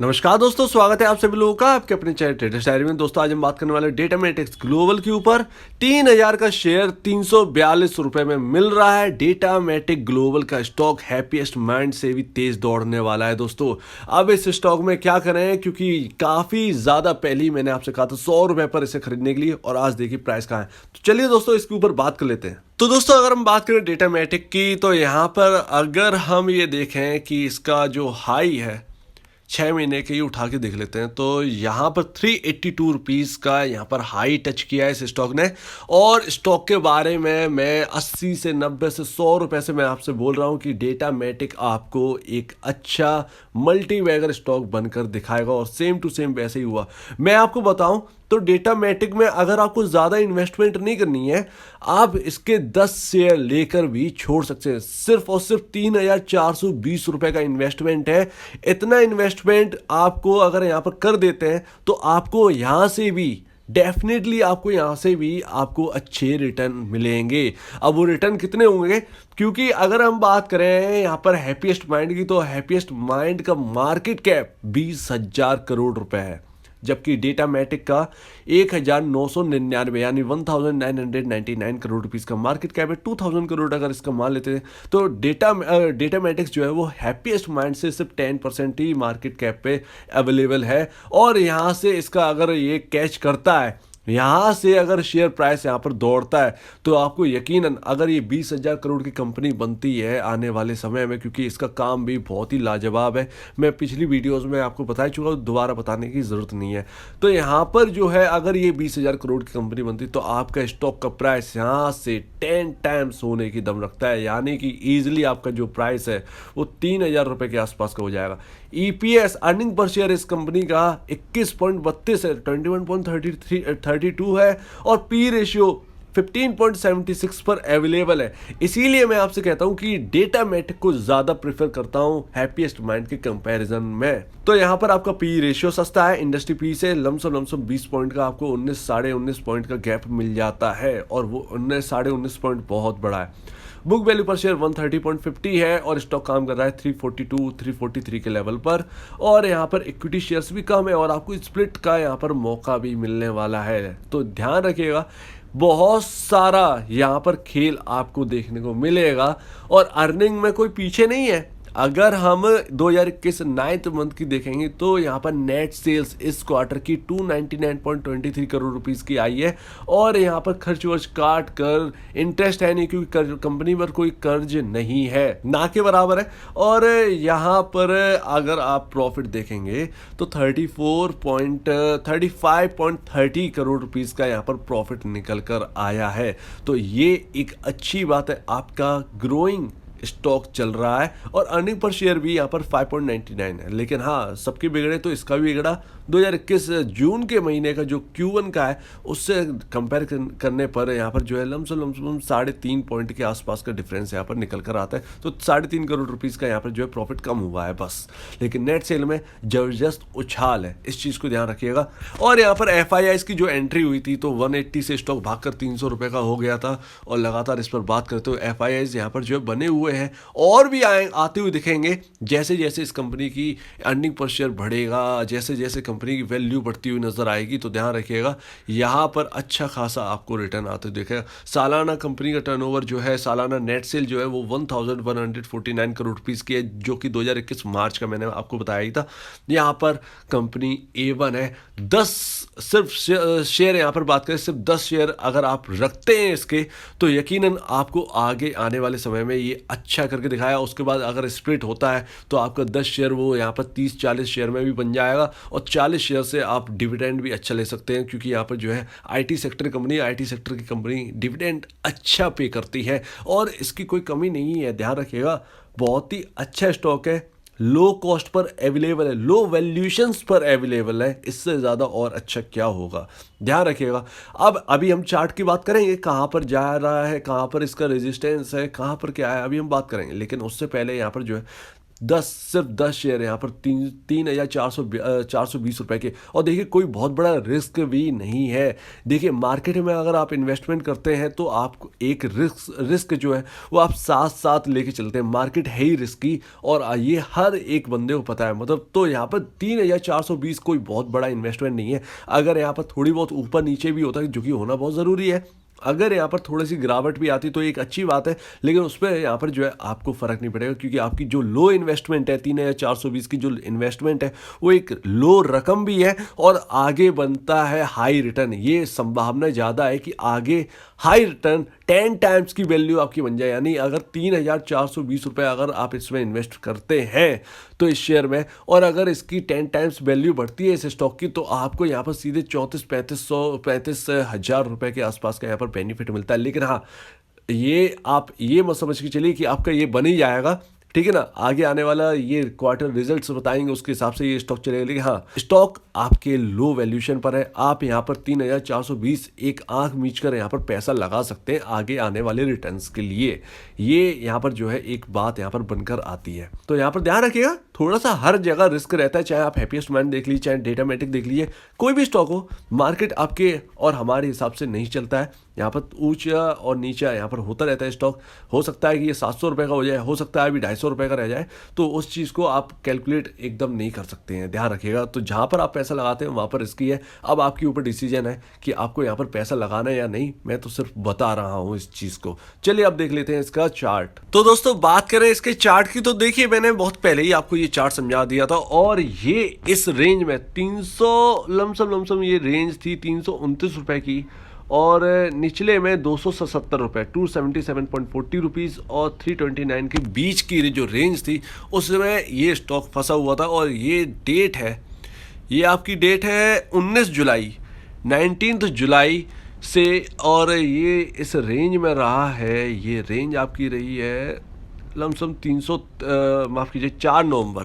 नमस्कार दोस्तों, स्वागत है आप सभी लोगों का आपके अपने चैनल ट्रेडर्स डायरी में। दोस्तों आज हम बात करने वाले डेटा मेटिक्स ग्लोबल के ऊपर। 3000 का शेयर 342 रुपए में मिल रहा है। डेटा मेटिक ग्लोबल का स्टॉक हैप्पीएस्ट माइंड से भी तेज दौड़ने वाला है। दोस्तों अब इस स्टॉक में क्या करें, क्योंकि काफी ज्यादा पहले ही मैंने आपसे कहा था 100 रुपए पर इसे खरीदने के लिए, और आज देखिए प्राइस कहाँ है। तो चलिए दोस्तों इसके ऊपर बात कर लेते हैं। तो दोस्तों अगर हम बात करें डेटा मेटिक की, तो यहाँ पर अगर हम ये देखें कि इसका जो हाई है 6 महीने के ही उठा के देख लेते हैं, तो यहाँ पर 382 रुपीज़ का यहाँ पर हाई टच किया है इस स्टॉक ने। और स्टॉक के बारे में मैं 80 से 90 से 100 रुपए से मैं आपसे बोल रहा हूँ कि डेटा मेटिक आपको एक अच्छा मल्टी बैगर स्टॉक बनकर दिखाएगा, और सेम टू सेम वैसे ही हुआ। मैं आपको बताऊं तो डेटा मेटिक में अगर आपको ज़्यादा इन्वेस्टमेंट नहीं करनी है, आप इसके 10 शेयर लेकर भी छोड़ सकते हैं। सिर्फ और सिर्फ 3420 रुपए का इन्वेस्टमेंट है। इतना इन्वेस्टमेंट आपको अगर यहाँ पर कर देते हैं तो आपको यहाँ से भी डेफिनेटली आपको अच्छे रिटर्न मिलेंगे। अब वो रिटर्न कितने होंगे, क्योंकि अगर हम बात करें यहाँ पर हैप्पीएस्ट माइंड की, तो हैप्पीएस्ट माइंड का मार्केट कैप 20,000 करोड़ रुपए है, जबकि डेटा मैटिक का 1999 यानी 1999 करोड़ रुपीस का मार्केट कैप है। 2000 करोड़ अगर इसका मान लेते हैं तो डेटा मैटिक्स जो है वो हैप्पीएस्ट माइंड से सिर्फ 10% ही मार्केट कैप पे अवेलेबल है। और यहाँ से इसका अगर ये कैच करता है, यहाँ से अगर शेयर प्राइस यहाँ पर दौड़ता है, तो आपको यकीनन अगर ये 20,000 करोड़ की कंपनी बनती है आने वाले समय में, क्योंकि इसका काम भी बहुत ही लाजवाब है, मैं पिछली वीडियोस में आपको बता चुका हूँ, दोबारा बताने की ज़रूरत नहीं है। तो यहाँ पर जो है अगर ये 20,000 करोड़ की कंपनी बनती तो आपका स्टॉक का प्राइस यहाँ से 10 टाइम्स होने की दम रखता है, यानी कि ईजिली आपका जो प्राइस है वो 3,000 रुपये के आसपास का हो जाएगा। ईपीएस अर्निंग पर शेयर इस कंपनी का 21.32 है, 21.32 है, और पी रेशियो 15.76 पर अवेलेबल है। इसीलिए मैं आपसे कहता हूं कि डेटा मेटिक को ज्यादा प्रेफर करता हूं हैप्पीएस्ट माइंड के कंपैरिजन में। तो यहां पर आपका पी रेशियो सस्ता है, इंडस्ट्री पी से लमसम 20 पॉइंट का आपको 19 पॉइंट का गैप मिल जाता है, और वो 19 पॉइंट बहुत बड़ा है। बुक वैल्यू पर शेयर 130.50 है, और स्टॉक काम कर रहा है 343 के लेवल पर। और यहाँ पर इक्विटी शेयर्स भी कम है, और आपको स्प्लिट का यहाँ पर मौका भी मिलने वाला है। तो ध्यान रखिएगा, बहुत सारा यहाँ पर खेल आपको देखने को मिलेगा, और अर्निंग में कोई पीछे नहीं है। अगर हम 2021 नाइन्थ मंथ की देखेंगे तो यहाँ पर नेट सेल्स इस क्वार्टर की 299.23 करोड़ रुपीस की आई है, और यहाँ पर खर्च वर्च काट कर इंटरेस्ट है नहीं, क्योंकि कंपनी पर कोई कर्ज नहीं है, ना के बराबर है। और यहाँ पर अगर आप प्रॉफिट देखेंगे तो 35.30 करोड़ रुपीस का यहाँ पर प्रॉफिट निकल कर आया है। तो ये एक अच्छी बात है, आपका ग्रोइंग स्टॉक चल रहा है, और अर्निंग पर शेयर भी यहाँ पर 5.99 है। लेकिन हाँ, सबके बिगड़े तो इसका भी बिगड़ा। 2021 जून के महीने का जो Q1 का है उससे कंपेयर करने पर यहाँ पर जो है लमसम 3.5 पॉइंट के आसपास का डिफरेंस यहाँ पर निकल कर आता है। तो 3.5 करोड़ रुपीस का यहाँ पर जो है प्रॉफिट कम हुआ है बस, लेकिन नेट सेल में जबरदस्त उछाल है, इस चीज़ को ध्यान रखिएगा। और यहाँ पर FIIs की जो एंट्री हुई थी तो 180 से स्टॉक भागकर 300 रुपये का हो गया था, और लगातार इस पर बात करते हुए FIIs यहाँ पर जो है बने हुए हैं, और भी आते हुए दिखेंगे जैसे जैसे इस कंपनी की अर्निंग पर शेयर बढ़ेगा, जैसे जैसे कंपनी की वैल्यू बढ़ती हुई नजर आएगी। तो ध्यान रखिएगा, यहाँ पर अच्छा खासा आपको रिटर्न आते हुए दिखेगा। सालाना कंपनी का टर्नओवर जो है, सालाना नेट सेल जो है वो 1149 करोड़ रुपीस की है, जो कि 2021 मार्च का मैंने आपको बताया ही था। यहाँ पर कंपनी A1 है। 10 सिर्फ शेयर यहाँ पर बात करें, सिर्फ 10 शेयर अगर आप रखते हैं इसके, तो यकीनन आपको आगे आने वाले समय में ये अच्छा करके दिखाया। उसके बाद अगर स्प्लिट होता है तो आपका 10 शेयर वो यहाँ पर 30-40 शेयर में भी बन जाएगा, और 40 शेयर से आप डिविडेंड भी अच्छा ले सकते हैं, क्योंकि यहाँ पर जो है आईटी सेक्टर की कंपनी डिविडेंड अच्छा पे करती है, और इसकी कोई कमी नहीं है। ध्यान रखिएगा, बहुत ही अच्छा स्टॉक है, लो कॉस्ट पर अवेलेबल है, लो वैल्यूएशंस पर अवेलेबल है, इससे ज़्यादा और अच्छा क्या होगा। ध्यान रखिएगा। अब अभी हम चार्ट की बात करेंगे, कहाँ पर जा रहा है, कहाँ पर इसका रेजिस्टेंस है, कहाँ पर क्या है, अभी हम बात करेंगे। लेकिन उससे पहले यहाँ पर जो है सिर्फ 10 शेयर यहाँ पर 3,420 रुपए के। और देखिए कोई बहुत बड़ा रिस्क भी नहीं है। देखिए मार्केट में अगर आप इन्वेस्टमेंट करते हैं तो आपको एक रिस्क जो है वो आप साथ साथ लेके चलते हैं। मार्केट है ही रिस्की और ये हर एक बंदे को पता है। मतलब तो यहाँ पर 3,420 कोई बहुत बड़ा इन्वेस्टमेंट नहीं है। अगर यहाँ पर थोड़ी बहुत ऊपर नीचे भी होता है, जो कि होना बहुत ज़रूरी है, अगर यहाँ पर थोड़ी सी गिरावट भी आती तो एक अच्छी बात है, लेकिन उस पर यहाँ पर जो है आपको फ़र्क नहीं पड़ेगा, क्योंकि आपकी जो लो इन्वेस्टमेंट है 3,420 की जो इन्वेस्टमेंट है वो एक लो रकम भी है और आगे बनता है हाई रिटर्न। ये संभावना ज़्यादा है कि आगे हाई रिटर्न 10 टाइम्स की वैल्यू आपकी बन जाए। यानी अगर 3,420 रुपये अगर आप इसमें इन्वेस्ट करते हैं तो इस शेयर में, और अगर इसकी 10 टाइम्स वैल्यू बढ़ती है इस स्टॉक की, तो आपको यहाँ पर सीधे 35 हज़ार रुपये के आसपास का यहाँ पर बेनिफिट मिलता है। लेकिन हाँ, ये आप ये मत समझ के चलिए कि आपका ये बन ही जाएगा, ठीक है ना। आगे आने वाला ये क्वार्टर रिजल्ट्स बताएंगे, उसके हिसाब से ये स्टॉक चलेगा। लेकिन हाँ, स्टॉक आपके लो वैल्यूएशन पर है। आप यहाँ पर 3,420 एक आंख मीच कर यहाँ पर पैसा लगा सकते हैं आगे आने वाले रिटर्न्स के लिए। ये यहाँ पर जो है एक बात यहाँ पर बनकर आती है। तो यहाँ पर ध्यान रखिएगा, थोड़ा सा हर जगह रिस्क रहता है। चाहे आप हैप्पीएस्ट माइंड देख लीजिए, चाहे डेटामेटिक देख लीजिए, कोई भी स्टॉक हो, मार्केट आपके और हमारे हिसाब से नहीं चलता है। यहाँ पर ऊंचा और नीचा यहाँ पर होता रहता है स्टॉक। हो सकता है कि ये 700 रुपये का हो जाए, हो सकता है अभी 250 रुपये का रह जाए। तो उस चीज़ को आप कैलकुलेट एकदम नहीं कर सकते हैं, ध्यान रखिएगा। तो जहाँ पर आप पैसा लगाते हैं वहाँ पर रिस्की है। अब आपके ऊपर डिसीजन है कि आपको यहाँ पर पैसा लगाना है या नहीं। मैं तो सिर्फ बता रहा हूँ इस चीज़ को। चलिए अब देख लेते हैं इसका चार्ट। तो दोस्तों बात करें इसके चार्ट की, तो देखिए मैंने बहुत पहले ही आपको ये चार्ट समझा दिया था, और ये इस रेंज में 300 लमसम ये रेंज थी 329 रुपये की, और निचले में 277 रुपये 277.40 रुपीज़ और 329 के बीच की जो रेंज थी उसमें ये स्टॉक फंसा हुआ था। और ये डेट है, ये आपकी डेट है 19 जुलाई से, और ये इस रेंज में रहा है। ये रेंज आपकी रही है लमसम 300 माफ़ कीजिए 4 नवंबर।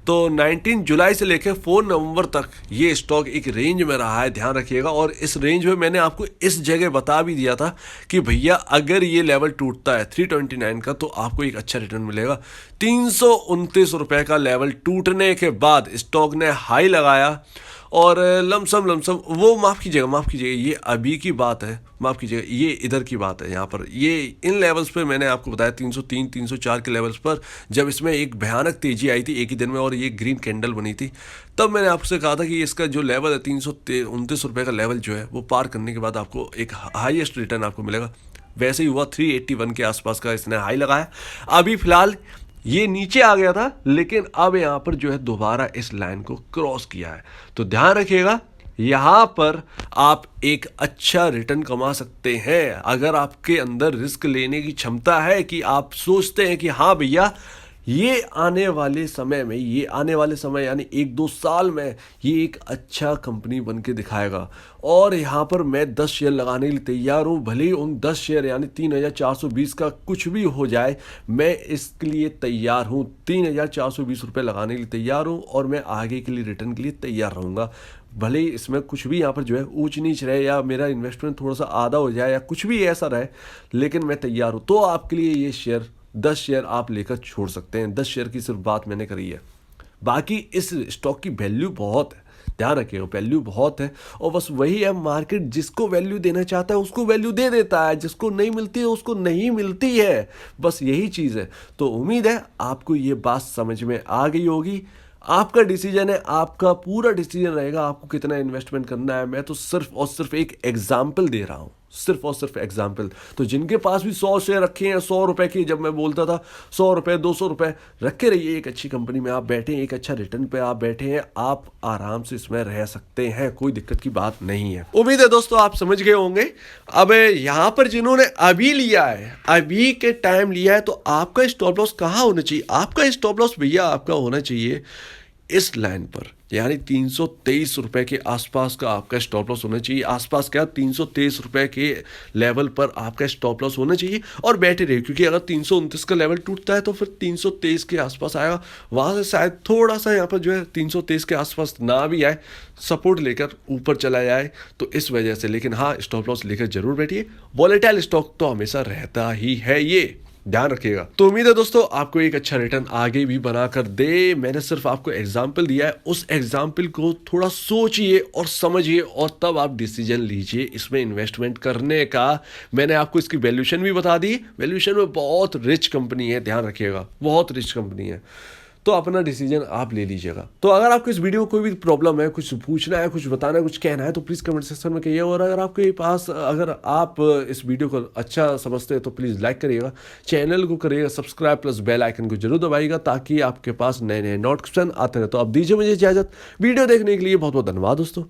तो 19 जुलाई से लेकर 4 नवंबर तक ये स्टॉक एक रेंज में रहा है, ध्यान रखिएगा। और इस रेंज में मैंने आपको इस जगह बता भी दिया था कि भैया अगर ये लेवल टूटता है 329 का तो आपको एक अच्छा रिटर्न मिलेगा। 329 रुपये का लेवल टूटने के बाद स्टॉक ने हाई लगाया, और लमसम वो माफ़ कीजिएगा ये अभी की बात है, माफ़ कीजिएगा ये इधर की बात है। यहाँ पर ये इन लेवल्स पे मैंने आपको बताया 303 304 के लेवल्स पर, जब इसमें एक भयानक तेज़ी आई थी एक ही दिन में और ये ग्रीन कैंडल बनी थी, तब मैंने आपसे कहा था कि इसका जो लेवल है 329 रुपये का लेवल जो है वो पार करने के बाद आपको एक हाईएस्ट रिटर्न आपको मिलेगा। वैसे ही हुआ, 381 के आसपास का इसने हाई लगाया। अभी फ़िलहाल ये नीचे आ गया था, लेकिन अब यहाँ पर जो है दोबारा इस लाइन को क्रॉस किया है। तो ध्यान रखिएगा, यहाँ पर आप एक अच्छा रिटर्न कमा सकते हैं अगर आपके अंदर रिस्क लेने की क्षमता है, कि आप सोचते हैं कि हाँ भैया ये आने वाले समय यानी 1-2 साल में ये एक अच्छा कंपनी बन के दिखाएगा, और यहाँ पर मैं 10 शेयर लगाने के लिए तैयार हूँ। भले ही उन 10 शेयर यानी 3,420 का कुछ भी हो जाए, मैं इसके लिए तैयार हूँ। 3,420 रुपये लगाने के लिए तैयार हूँ, और मैं आगे के लिए रिटर्न के लिए तैयार रहूँगा। भले ही इसमें कुछ भी यहाँ पर जो है ऊंच नीच रहे, या मेरा इन्वेस्टमेंट थोड़ा सा आधा हो जाए, या कुछ भी ऐसा रहे, लेकिन मैं तैयार हूँ। तो आपके लिए ये शेयर 10 शेयर आप लेकर छोड़ सकते हैं। 10 शेयर की सिर्फ बात मैंने करी है, बाकी इस स्टॉक की वैल्यू बहुत है, ध्यान रखिएगा, वैल्यू बहुत है। और बस वही है, मार्केट जिसको वैल्यू देना चाहता है उसको वैल्यू दे देता है, जिसको नहीं मिलती है उसको नहीं मिलती है, बस यही चीज़ है। तो उम्मीद है आपको ये बात समझ में आ गई होगी। आपका डिसीजन है, आपका पूरा डिसीजन रहेगा आपको कितना इन्वेस्टमेंट करना है। मैं तो सिर्फ और सिर्फ एक एग्जाम्पल दे रहा हूँ, सिर्फ और सिर्फ एग्जाम्पल। तो जिनके पास भी 100 शेयर रखे हैं 100 रुपए की, जब मैं बोलता था 100 रुपए 200 रुपए रखे रहिए, एक अच्छी कंपनी में आप बैठे हैं, एक अच्छा रिटर्न पे आप बैठे हैं, आप आराम से इसमें रह सकते हैं, कोई दिक्कत की बात नहीं है। उम्मीद है दोस्तों आप समझ गए होंगे। अब यहाँ पर जिन्होंने अभी लिया है, अभी के टाइम लिया है, तो आपका स्टॉप लॉस कहाँ होना चाहिए? आपका स्टॉप लॉस भैया आपका होना चाहिए इस लाइन पर, यानी 323 रुपये के आसपास का आपका स्टॉप लॉस होना चाहिए। आसपास क्या, 323 रुपये के लेवल पर आपका स्टॉप लॉस होना चाहिए, और बैठे रहिए, क्योंकि अगर 329 का लेवल टूटता है तो फिर 323 के आसपास आएगा। वहाँ से शायद थोड़ा सा यहाँ पर जो है 323 के आसपास ना भी आए, सपोर्ट लेकर ऊपर चला जाए, तो इस वजह से। लेकिन हाँ, स्टॉप लॉस लेकर जरूर बैठिए, वॉलेटाइल स्टॉक तो हमेशा रहता ही है ये। ध्यान रखिएगा। तो उम्मीद है दोस्तों आपको एक अच्छा रिटर्न आगे भी बनाकर दे। मैंने सिर्फ आपको एग्जाम्पल दिया है, उस एग्जाम्पल को थोड़ा सोचिए और समझिए और तब आप डिसीजन लीजिए इसमें इन्वेस्टमेंट करने का। मैंने आपको इसकी वैल्यूएशन भी बता दी, वैल्यूएशन में बहुत रिच कंपनी है, ध्यान रखिएगा, बहुत रिच कंपनी है। तो अपना डिसीजन आप ले लीजिएगा। तो अगर आपको इस वीडियो में कोई भी प्रॉब्लम है, कुछ पूछना है, कुछ बताना है, कुछ कहना है, तो प्लीज़ कमेंट सेक्शन में कहिए। और अगर आपके पास, अगर आप इस वीडियो को अच्छा समझते हैं तो प्लीज़ लाइक करिएगा, चैनल को करिएगा सब्सक्राइब, प्लस बेल आइकन को जरूर दबाइएगा ताकि आपके पास नए नए नोटिफिकेशन आते रहे। तो अब दीजिए मुझे इजाज़त। वीडियो देखने के लिए बहुत बहुत धन्यवाद दोस्तों।